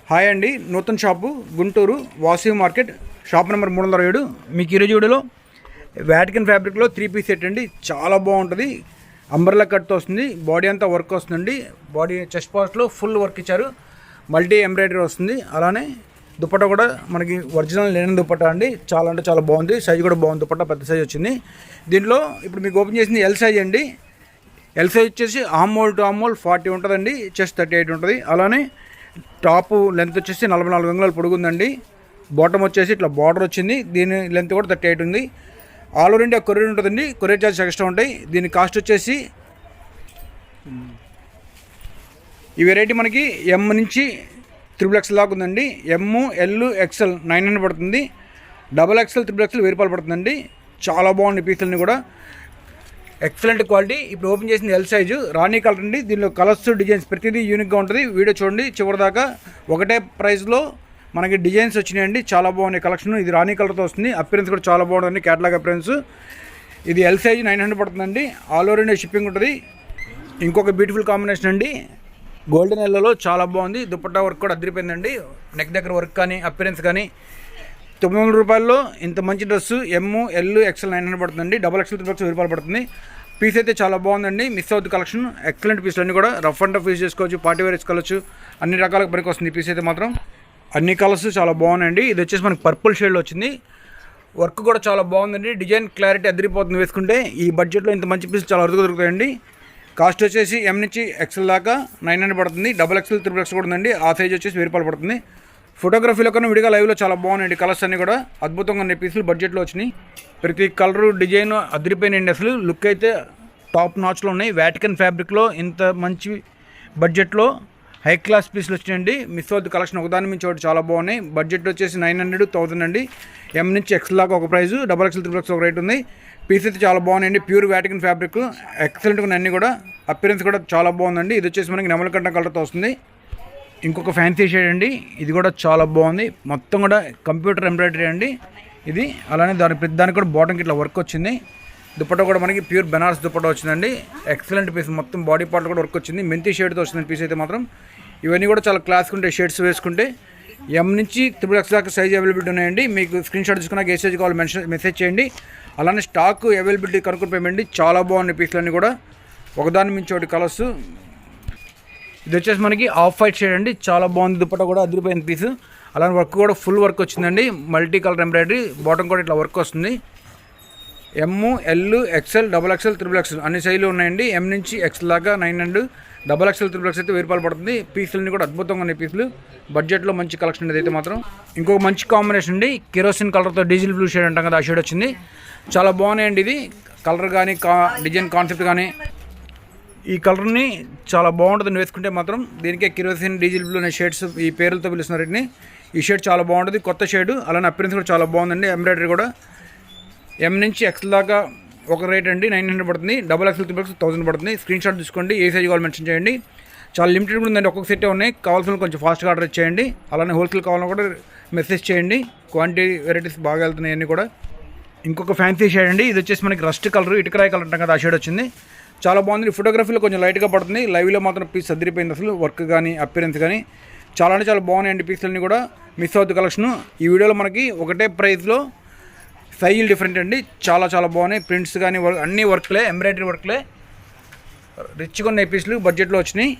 Hi అండి, Nutan shop Guntur Vasavi market shop number 307. మీకు ఈరోజు వీడియోలో వాటికన్ ఫ్యాబ్రిక్లో 3 పీస్ సెట్ అండి. చాలా బాగుంటుంది. అంబ్రెల్లా కట్తో వస్తుంది. బాడీ అంతా వర్క్ వస్తుందండి. బాడీ చెస్ట్ పార్ట్లో ఫుల్ వర్క్ ఇచ్చారు. మల్టీ ఎంబ్రాయిడరీ వస్తుంది. అలానే దుపట్టా కూడా మనకి ఒరిజినల్ లేని దుపట్టా అండి. చాలా అంటే చాలా బాగుంది. సైజ్ కూడా బాగుంది. దుపట్టా పెద్ద సైజ్ వచ్చింది. దీంట్లో ఇప్పుడు మీకు ఓపెన్ చేసింది ఎల్ సైజ్ అండి. ఎల్ సైజ్ వచ్చేసి ఆమోల్ టు ఆమోల్ 40 ఉంటుందండి. చెస్ట్ 38 ఉంటుంది. అలానే టాప్ లెంత్ వచ్చేసి 44 అంగుళాలు పొడుగుందండి. బాటమ్ వచ్చేసి ఇట్లా బార్డర్ వచ్చింది. దీని లెంత్ కూడా 38 ఉంది. ఆల్ ఓవర్ ఇండియా కొరియర్ ఉంటుందండి. కొరియర్ చార్జెస్ ఎక్స్ట్రా ఉంటాయి. దీని కాస్ట్ వచ్చేసి ఈ వెరైటీ మనకి ఎం నుంచి XXX దాకా ఉందండి. ఎమ్, ఎల్, ఎక్సెల్ 900 పడుతుంది. XXL, XXL 1000 రూపాయలు పడుతుందండి. చాలా బాగుంది పీసులన్నీ కూడా. Excellent quality. ఇప్పుడు ఓపెన్ చేసింది ఎల్ సైజు, రాణి కలర్ అండి. దీనిలో కలర్స్, డిజైన్స్ ప్రతిదీ యూనిక్గా ఉంటుంది. వీడియో చూడండి చివరిదాకా. ఒకటే ప్రైస్లో మనకి డిజైన్స్ వచ్చినాయండి. చాలా బాగున్నాయి కలెక్షన్. ఇది రాణి కలర్తో వస్తుంది. అపిరెన్స్ కూడా చాలా బాగుంటుంది. Catalogue appearance. ఇది ఎల్ సైజ్ 900 పడుతుందండి. ఆల్ ఓవర్ ఇండియా షిప్పింగ్ ఉంటుంది. ఇంకొక బ్యూటిఫుల్ కాంబినేషన్ అండి. గోల్డెన్ ఎల్లోలో చాలా బాగుంది. దుపట్టా వర్క్ కూడా అదిరిపోయిందండి. నెక్ దగ్గర వర్క్ కానీ అపిరెన్స్ కానీ 900 రూపాయల్లో ఇంత మంచి డ్రెస్సు ఎమ్, ఎల్, ఎక్సెల్ 900 పడుతుందండి. XXL, XXL 1000 రూపాయలు పడుతుంది. పీస్ అయితే చాలా బాగుందండి. మిస్ అవుతుంది కలెక్షన్. ఎక్సలెంట్ పీసులు అన్నీ కూడా రఫ్ అండ్ టఫ్ యూజ్ చేసుకోవచ్చు. పార్టీ వేర్ వేసుకోవచ్చు. అన్ని రకాలకు పనికి వస్తుంది. ఈ పీస్ అయితే మాత్రం అన్ని కలర్స్ చాలా బాగున్నాయండి. ఇది వచ్చేసి మనకి పర్పుల్ షేడ్లో వచ్చింది. వర్క్ కూడా చాలా బాగుందండి. డిజైన్ క్లారిటీ అదిరిపోతుంది వేసుకుంటే. ఈ బడ్జెట్లో ఇంత మంచి పీసులు చాలా అరుదుగా దొరుకుతాయండి. కాస్ట్ వచ్చేసి ఎం నుంచి ఎక్సెల్ దాకా 900 పడుతుంది. XXL, XXL కూడా ఉందండి. ఆ సైజ్ వచ్చేసి 1000 రూపాయలు పడుతుంది. ఫోటోగ్రఫీలో కన్నా విడిగా లైవ్లో చాలా బాగున్నాయండి. కలర్స్ అన్నీ కూడా అద్భుతంగా ఉన్నాయి. పీసులు బడ్జెట్లో వచ్చినాయి. ప్రతి కలరు డిజైన్ అదిరిపోయినాయండి. అసలు లుక్ అయితే టాప్ నాచ్లో ఉన్నాయి. వాటికన్ ఫ్యాబ్రిక్లో ఇంత మంచి బడ్జెట్లో హై క్లాస్ పీసులు వచ్చినాయండి. మిస్ అవుతుంది కలెక్షన్. ఒకదాని నుంచి ఒకటి చాలా బాగున్నాయి. బడ్జెట్ వచ్చేసి 900, 1000 అండి. ఎం నుంచి ఎక్సెల్ దాకా ఒక ప్రైజు, XXL, XXL ఒక రేట్ ఉంది. పీస్ అయితే చాలా బాగున్నాయండి. Pure Vatican fabric. ఎక్సలెంట్గా ఉన్నాయి అన్నీ కూడా. అపిరెన్స్ కూడా చాలా బాగుందండి. ఇది వచ్చేసి మనకి నెమలికంఠ కలర్తో వస్తుంది. ఇంకొక ఫ్యాన్సీ షేడ్ అండి. ఇది కూడా చాలా బాగుంది. మొత్తం కూడా కంప్యూటర్ ఎంబ్రాయిడరీ అండి ఇది. అలానే దానికి కూడా బాటంకి ఇట్లా వర్క్ వచ్చింది. దుపట్టా కూడా మనకి ప్యూర్ బెనారస్ దుపట్టా వచ్చిందండి. Excellent piece. మొత్తం బాడీ పార్ట్ కూడా వర్క్ వచ్చింది. మెంతి షేడ్తో వస్తుంది పీస్ అయితే మాత్రం. ఇవన్నీ కూడా చాలా క్లాస్గా ఉంటాయి. షేడ్స్ వేసుకుంటే ఎం నుంచి XXL దాకా సైజ్ అవైలబిలిటీ ఉన్నాయండి. మీకు స్క్రీన్ షాట్ తీసుకున్నాక ఏ సైజ్ కావాలి మెసేజ్ చేయండి. అలానే స్టాక్ అవైలబిలిటీ కనుక్కొని పేమెంట్. చాలా బాగున్నాయి పీసులన్నీ కూడా. ఒకదాని మించి ఒకటి కలర్స్. ఇది వచ్చేసి మనకి ఆఫ్ వైట్ షేడ్ అండి. చాలా బాగుంది. దుపట్టా కూడా అదిరిపోయిన పీసు. అలానే వర్క్ కూడా ఫుల్ వర్క్ వచ్చిందండి. Multi colour embroidery. బాటమ్ కూడా ఇట్లా వర్క్ వస్తుంది. ఎమ్, ఎల్, ఎక్సెల్, XXL, XXL అన్ని సైజులు ఉన్నాయండి. ఎం నుంచి ఎక్సెల్ దాకా 900, XXL, XXL అయితే 1000 రూపాయలు పడుతుంది. పీసులన్నీ కూడా అద్భుతంగా ఉన్నాయి పీసులు. బడ్జెట్లో మంచి కలెక్షన్ అయితే మాత్రం. ఇంకొక మంచి కాంబినేషన్ అండి. కెరోసిన్ కలర్తో డీజిల్ బ్లూ షేడ్ అంటాం కదా, ఆ షేడ్ వచ్చింది. చాలా బాగున్నాయండి. ఇది కలర్ కానీ డిజైన్ కాన్సెప్ట్ కానీ ఈ కలర్ని చాలా బాగుంటుంది వేసుకుంటే మాత్రం. దీనికే కిరోసిన్, డీజిల్ బ్లూ అనే షేడ్స్ ఈ పేర్లతో పిలుస్తున్నారు వీటిని. ఈ షేడ్ చాలా బాగుంటుంది. కొత్త షేడ్. అలానే అపిరెన్స్ కూడా చాలా బాగుందండి. ఎంబ్రాయిడరీ కూడా ఎం నుంచి ఎక్సెల్ దాకా ఒక రేట్ అండి. 900 పడుతుంది. XXL, XXL 1000 పడుతుంది. స్క్రీన్ షాట్ తీసుకోండి. ఏ సైజ్ కావాలి మెన్షన్ చేయండి. చాలా లిమిటెడ్ కూడా ఉందండి. ఒక్కొక్క సెట్టే ఉన్నాయి. కావాల్సిన కొంచెం ఫాస్ట్గా ఆర్డర్ చేయండి. అలానే హోల్సేల్ కావాలన్నా కూడా మెసేజ్ చేయండి. క్వాంటిటీ వెరైటీస్ బాగా వెళ్తున్నాయి అన్నీ కూడా. ఇంకొక ఫ్యాన్సీ షేడ్ అండి. ఇది వచ్చేసి మనకి రస్ట్ కలర్, ఇటుకరాయి కలర్ అంటాం కదా, ఆ షేడ్ వచ్చింది. చాలా బాగుంది. ఫోటోగ్రఫీలో కొంచెం లైట్గా పడుతుంది. లైవ్లో మాత్రం పీస్ అదిరిపోయింది. అసలు వర్క్ కానీ అపిరెన్స్ కానీ చాలా అంటే చాలా బాగున్నాయండి పీసులన్నీ కూడా. మిస్ అవుతుంది కలెక్షన్. ఈ వీడియోలో మనకి ఒకటే ప్రైస్లో సైజులు డిఫరెంట్ అండి. చాలా చాలా బాగున్నాయి. ప్రింట్స్ కానీ అన్ని వర్క్లే, ఎంబ్రాయిడరీ వర్క్లే. రిచ్గా ఉన్నాయి పీసులు. బడ్జెట్లో వచ్చినాయి.